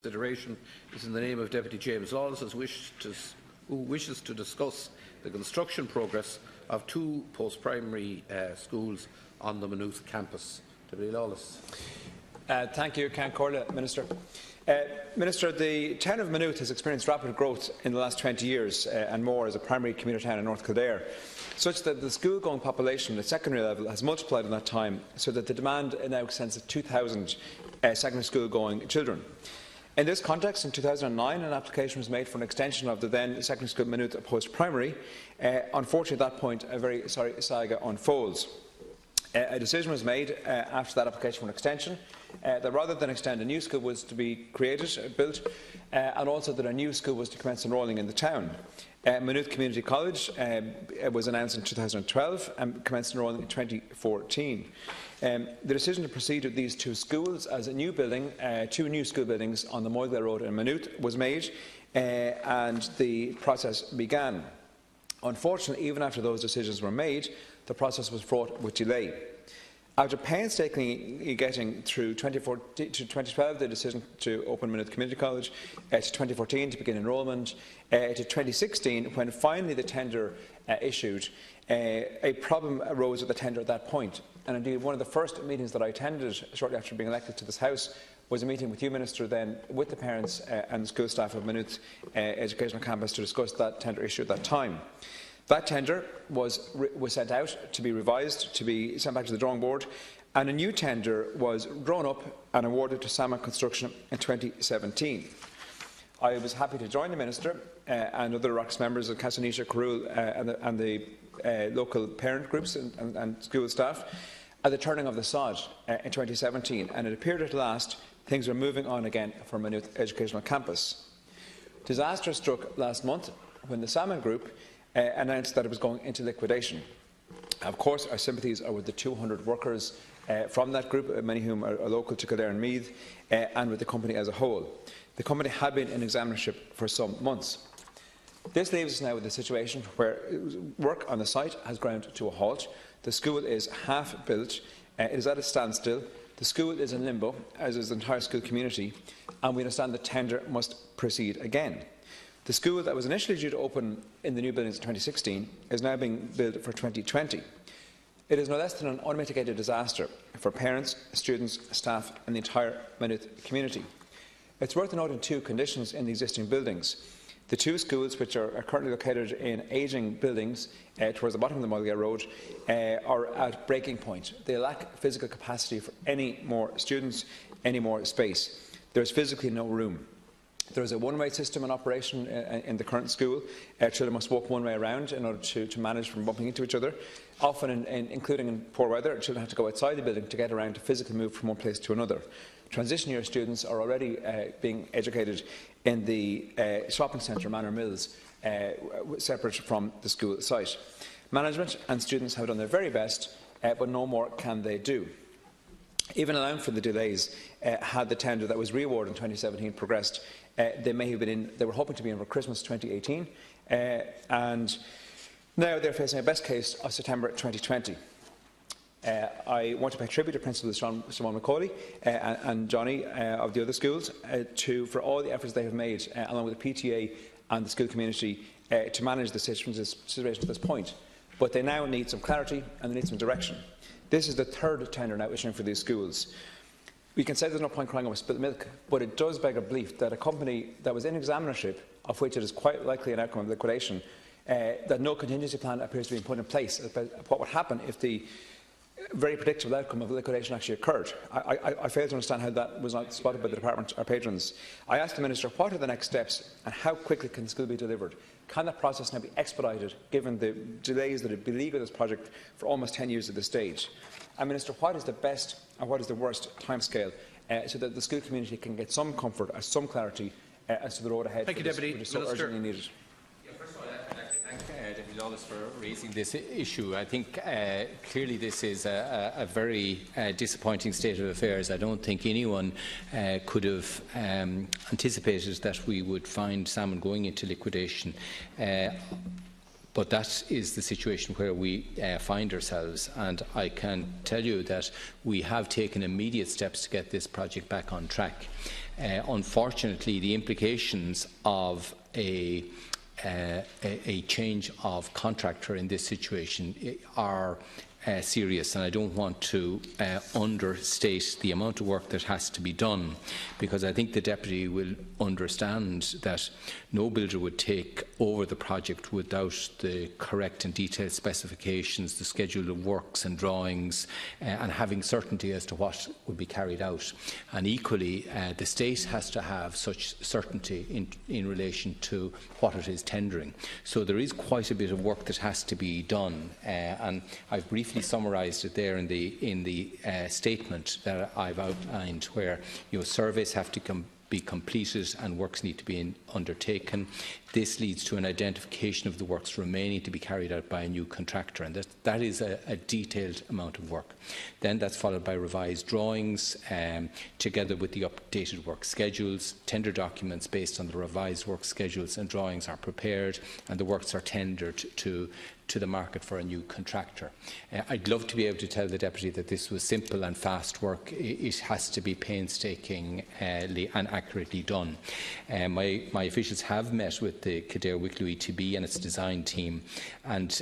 Consideration is in the name of Deputy James Lawless, who wishes to discuss the construction progress of two post-primary schools on the Maynooth campus. Deputy Lawless. Thank you, Can Corla, Minister. Minister, the town of Maynooth has experienced rapid growth in the last 20 years and more as a primary commuter town in North Kildare, such that the school-going population at secondary level has multiplied in that time, so that the demand now extends to 2,000 secondary school-going children. In this context, in 2009, an application was made for an extension of the then secondary school Maynooth post-primary. Unfortunately, at that point, a very sorry saga unfolds. A decision was made after that application for an extension that rather than extend, a new school was to be built, and also that a new school was to commence enrolling in the town. Maynooth Community College was announced in 2012 and commenced enrolling in 2014. The decision to proceed with these two schools as a new building, two new school buildings on the Moyglare Road in Maynooth, was made and the process began. Unfortunately, even after those decisions were made, the process was fraught with delay. After painstakingly getting through 2014 to 2012, the decision to open Maynooth Community College, to 2014 to begin enrolment, to 2016, when finally the tender issued, a problem arose with the tender at that point. And indeed, one of the first meetings that I attended shortly after being elected to this House was a meeting with you, Minister, then with the parents and the school staff of Maynooth Education Campus to discuss that tender issue at that time. That tender was sent out to be revised, to be sent back to the drawing board, and a new tender was drawn up and awarded to Salmon Construction in 2017. I was happy to join the Minister and other ROCS members of Casanisha, Carroll and the local parent groups and school staff at the turning of the sod in 2017, and it appeared at last things were moving on again for Maynooth Educational Campus. Disaster struck last month when the Salmon Group announced that it was going into liquidation. Of course, our sympathies are with the 200 workers from that group, many of whom are local to Kildare and Meath, and with the company as a whole. The company had been in examinership for some months. This leaves us now with a situation where work on the site has ground to a halt. The school is half built, it is at a standstill, the school is in limbo, as is the entire school community, and we understand the tender must proceed again. The school that was initially due to open in the new buildings in 2016 is now being built for 2020. It is no less than an unmitigated disaster for parents, students, staff and the entire Maynooth community. It's worth noting two conditions in the existing buildings. The two schools, which are currently located in ageing buildings towards the bottom of the Moyglare Road, are at breaking point. They lack physical capacity for any more students, any more space. There is physically no room. There is a one-way system in operation in the current school. Children must walk one way around in order to manage from bumping into each other. Often, including in poor weather, children have to go outside the building to get around to physically move from one place to another. Transition year students are already being educated in the shopping centre, Manor Mills, separate from the school site. Management and students have done their very best, but no more can they do. Even allowing for the delays, had the tender that was re-awarded in 2017 progressed, they were hoping to be in for Christmas 2018, and now they're facing a best case of September 2020. I want to pay tribute to Principals Simon Macaulay and Johnny of the other schools for all the efforts they have made, along with the PTA and the school community, to manage the situation to this point. But they now need some clarity and they need some direction. This is the third tender now issuing for these schools. We can say there's no point crying over spilt milk, but it does beg a belief that a company that was in examinership, of which it is quite likely an outcome of liquidation, that no contingency plan appears to be put in place about what would happen if the very predictable outcome of liquidation actually occurred. I fail to understand how that was not spotted by the department or patrons. I asked the Minister what are the next steps and how quickly can the school be delivered. Can that process now be expedited, given the delays that have beleaguered this project for almost 10 years at this stage? And Minister, what is the best and what is the worst timescale so that the school community can get some comfort and some clarity as to the road ahead? Thank you, Deputy which is so urgently needed. First of all, I'd like to thank Deputy Lawless for raising this issue. I think clearly this is a very disappointing state of affairs. I don't think anyone could have anticipated that we would find salmon going into liquidation. But that is the situation where we find ourselves, and I can tell you that we have taken immediate steps to get this project back on track. Unfortunately, the implications of a change of contractor in this situation are serious, and I don't want to understate the amount of work that has to be done, because I think the Deputy will understand that no builder would take over the project without the correct and detailed specifications, the schedule of works and drawings, and having certainty as to what will be carried out. And equally, the State has to have such certainty in relation to what it is tendering. So there is quite a bit of work that has to be done, and I've briefly summarised it there in the statement that I've outlined, where surveys have to be completed and works need to be undertaken. This leads to an identification of the works remaining to be carried out by a new contractor, and that is a detailed amount of work. Then that's followed by revised drawings, together with the updated work schedules. Tender documents based on the revised work schedules and drawings are prepared, and the works are tendered to the market for a new contractor. I'd love to be able to tell the Deputy that this was simple and fast work. It has to be painstakingly and accurately done. My officials have met with the Kildare Wicklow ETB and its design team, and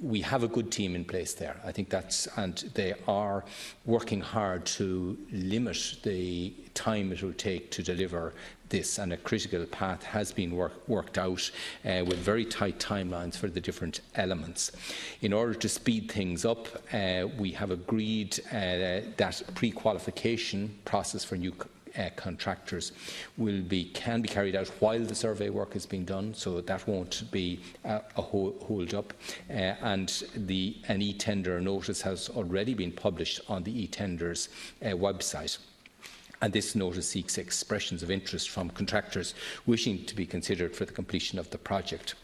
we have a good team in place there. I think and they are working hard to limit the time it will take to deliver this, and a critical path has been worked out with very tight timelines for the different elements. In order to speed things up, we have agreed that pre-qualification process for new contractors can be carried out while the survey work is being done, so that won't be a hold up. And an e-tender notice has already been published on the e-tenders website. And this notice seeks expressions of interest from contractors wishing to be considered for the completion of the project.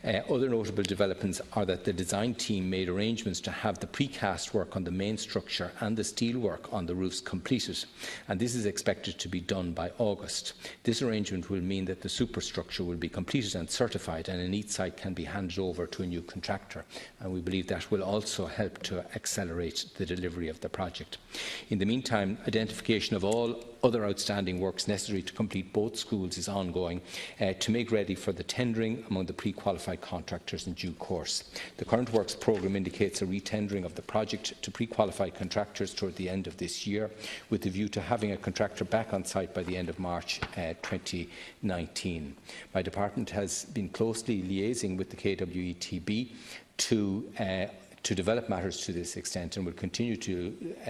Other notable developments are that the design team made arrangements to have the precast work on the main structure and the steel work on the roofs completed, and this is expected to be done by August. This arrangement will mean that the superstructure will be completed and certified, and an each site can be handed over to a new contractor, and we believe that will also help to accelerate the delivery of the project. In the meantime, identification of all other outstanding works necessary to complete both schools is ongoing to make ready for the tendering among the pre-qualified contractors in due course. The current works programme indicates a re-tendering of the project to pre-qualified contractors toward the end of this year, with the view to having a contractor back on site by the end of March 2019. My department has been closely liaising with the KWETB to develop matters to this extent, and will continue to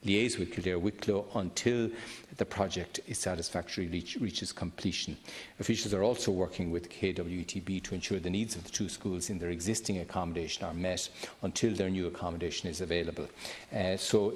liaise with Kildare Wicklow until the project is satisfactorily reaches completion. Officials are also working with KWETB to ensure the needs of the two schools in their existing accommodation are met until their new accommodation is available. So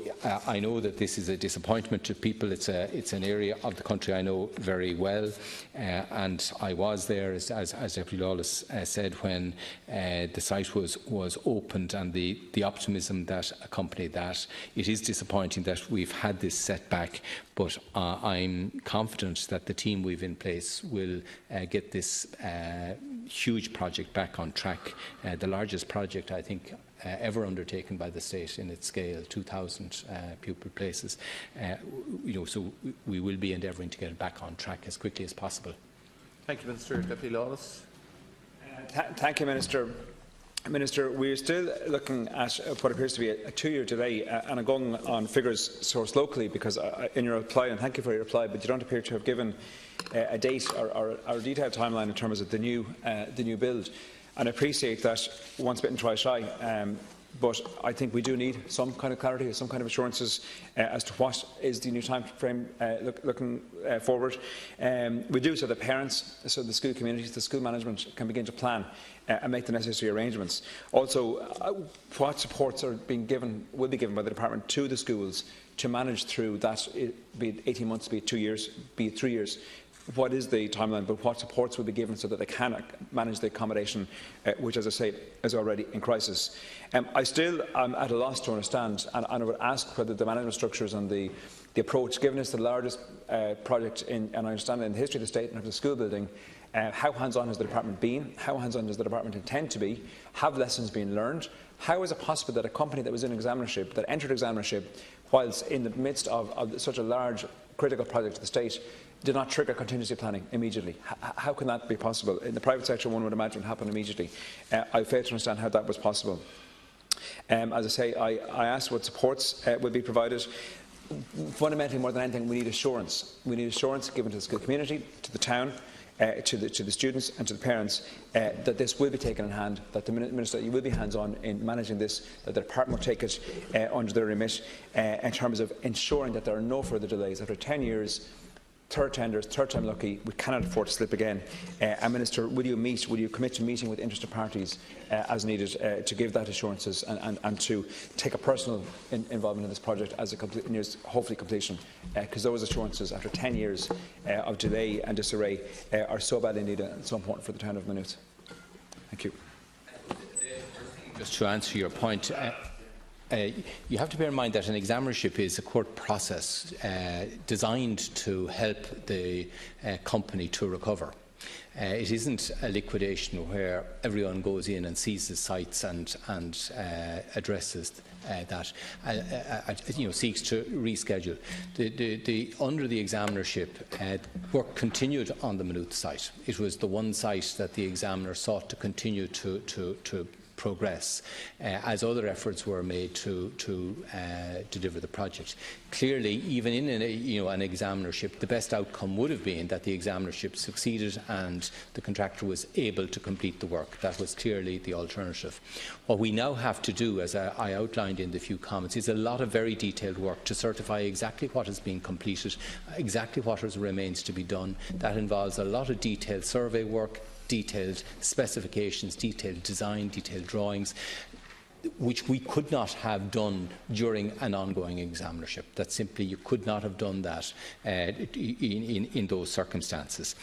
I know that this is a disappointment to people. It's an area of the country I know very well, and I was there, as Deputy Lawless said, when the site was opened, and the optimism that accompanied that. It is disappointing that we've had this setback, but I'm confident that the team we've in place will get this huge project back on track, the largest project, I think, ever undertaken by the state in its scale, 2,000 pupil places. So we will be endeavouring to get it back on track as quickly as possible. Thank you, Minister. Deputy Lawless. Thank you, Minister. Minister, we are still looking at what appears to be a two-year delay, and I'm going on figures sourced locally, because in your reply, and thank you for your reply, but you don't appear to have given a date or a detailed timeline in terms of the new build. And I appreciate that once bitten, twice shy. But I think we do need some kind of clarity, some kind of assurances as to what is the new time frame looking forward. We do so that parents, so the school communities, the school management can begin to plan and make the necessary arrangements. Also, what supports will be given by the department to the schools to manage through that, be it 18 months, be it 2 years, be it 3 years. What is the timeline, but what supports will be given so that they can manage the accommodation, which, as I say, is already in crisis. I still am at a loss to understand, and I would ask whether the management structures and the approach, given it's the largest project and I understand in the history of the state and of the school building, how hands-on has the department been? How hands-on does the department intend to be? Have lessons been learned? How is it possible that a company that was in examinership, that entered examinership, whilst in the midst of such a large critical project to the state did not trigger contingency planning immediately. How can that be possible? In the private sector, one would imagine it would happen immediately. I fail to understand how that was possible. As I say, I asked what supports would be provided. Fundamentally, more than anything, we need assurance. We need assurance given to the school community, to the town, to the students and to the parents that this will be taken in hand, that the Minister, you will be hands-on in managing this, that the department will take it under their remit in terms of ensuring that there are no further delays. After 10 years, third tenders, third time lucky, we cannot afford to slip again. And Minister, will you commit to meeting with interested parties as needed to give that assurances and to take a personal involvement in this project as it nears hopefully completion? Because those assurances, after 10 years of delay and disarray, are so badly needed and so important for the town of Maynooth. Thank you. Just to answer your point, you have to bear in mind that an examinership is a court process designed to help the company to recover. It isn't a liquidation where everyone goes in and sees the sites and addresses that, seeks to reschedule. Under the examinership, work continued on the Maynooth site. It was the one site that the examiner sought to continue to progress as other efforts were made to deliver the project. Clearly, even in an examinership, the best outcome would have been that the examinership succeeded and the contractor was able to complete the work. That was clearly the alternative. What we now have to do, as I outlined in the few comments, is a lot of very detailed work to certify exactly what has been completed, exactly what remains to be done. That involves a lot of detailed survey work, detailed specifications, detailed design, detailed drawings, which we could not have done during an ongoing examinership. That simply, you could not have done that in those circumstances.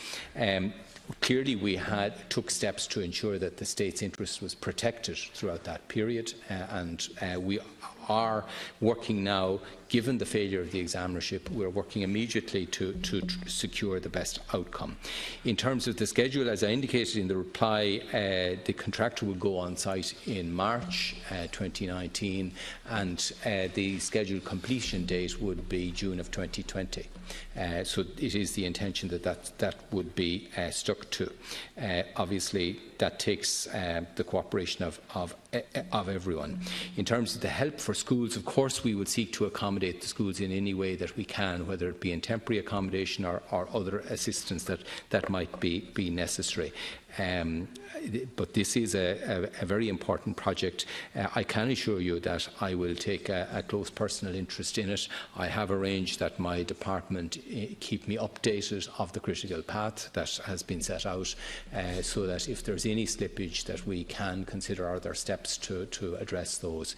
Clearly, we took steps to ensure that the state's interest was protected throughout that period, and we are working now, given the failure of the examinership, we're working immediately to secure the best outcome. In terms of the schedule, as I indicated in the reply, the contractor will go on site in March 2019, and the scheduled completion date would be June of 2020. So it is the intention that would be stuck to. Obviously, that takes the cooperation of everyone. In terms of the help for schools, of course, we would seek to accommodate the schools in any way that we can, whether it be in temporary accommodation or other assistance that might be necessary. But this is a very important project. I can assure you that I will take a close personal interest in it. I have arranged that my department keep me updated of the critical path that has been set out, so that if there's any slippage, that we can consider other steps to address those.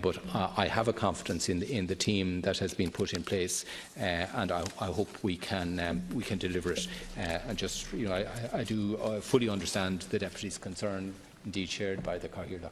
But I have a confidence in the team that has been put in place, and I hope we can deliver it. And just, I do fully understand the Deputy's concern, indeed shared by the Cathaoirleach.